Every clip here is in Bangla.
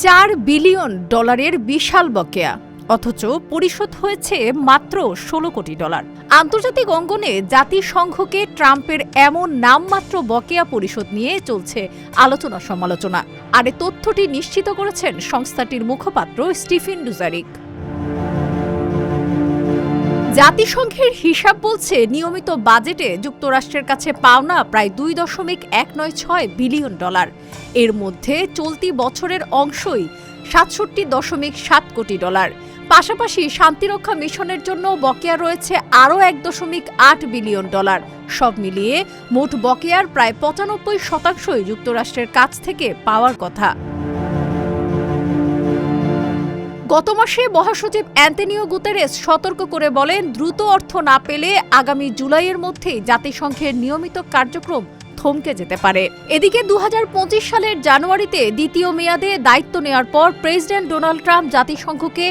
$4 বিলিয়ন বিশাল বকেয়া, অথচ পরিশোধ হয়েছে মাত্র $16 কোটি। আন্তর্জাতিক অঙ্গনে জাতিসংঘকে ট্রাম্পের এমন নামমাত্র বকেয়া পরিশোধ নিয়ে চলছে আলোচনা সমালোচনা। আর এ তথ্যটি নিশ্চিত করেছেন সংস্থাটির মুখপাত্র স্টিফেন ডুজারিক। জাতিসংঘের হিসাব বলছে, নিয়মিত বাজেটে যুক্তরাষ্ট্রের কাছে পাওনা প্রায় $2.196 বিলিয়ন। এর মধ্যে চলতি বছরের অংশই $67.7 কোটি। পাশাপাশি শান্তিরক্ষা মিশনের জন্য বকেয়া রয়েছে আরও $1.8 বিলিয়ন। সব মিলিয়ে মোট বকেয়ার প্রায় 95% যুক্তরাষ্ট্রের কাছ থেকে পাওয়ার কথা। গত মাসে মহাসচিব অ্যান্তনিও গুতেরেস সতর্ক করে বলেন, দ্রুত অর্থ না পেলে আগামী জুলাইয়ের মধ্যেই জাতিসংঘের নিয়মিত কার্যক্রম থমকে যেতে পারে। এদিকে 2025 সালের জানুয়ারিতে দ্বিতীয় মেয়াদে দায়িত্ব নেওয়ার পর প্রেসিডেন্ট ডোনাল্ড ট্রাম্প জাতিসংঘকে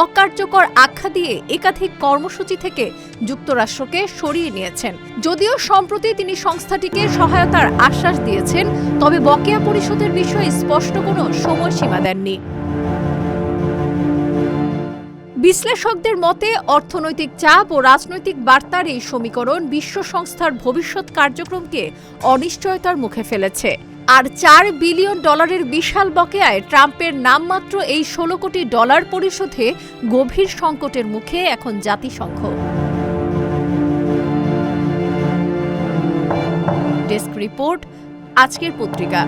অকার্যকর আখ্যা দিয়ে একাধিক কর্মসূচি থেকে যুক্তরাষ্ট্রকে সরিয়ে নিয়েছেন। যদিও সম্প্রতি তিনি সংস্থাটিকে সহায়তার আশ্বাস দিয়েছেন, তবে বকেয়া পরিশোধের বিষয়ে স্পষ্ট কোনো সময়সীমা দেননি। বিশ্লেষকদের মতে, অর্থনৈতিক চাপ ও রাজনৈতিক বার্তার এই সমীকরণ বিশ্ব সংস্থার ভবিষ্যৎ কার্যক্রমকে অনিশ্চয়তার মুখে ফেলেছে। আর $4 বিলিয়ন বিশাল বকেয়ায় ট্রাম্পের নামমাত্র এই $16 কোটি পরিশোধে গভীর সংকটের মুখে এখন জাতিসংঘ। ডেস্ক রিপোর্ট, আজকের পত্রিকা।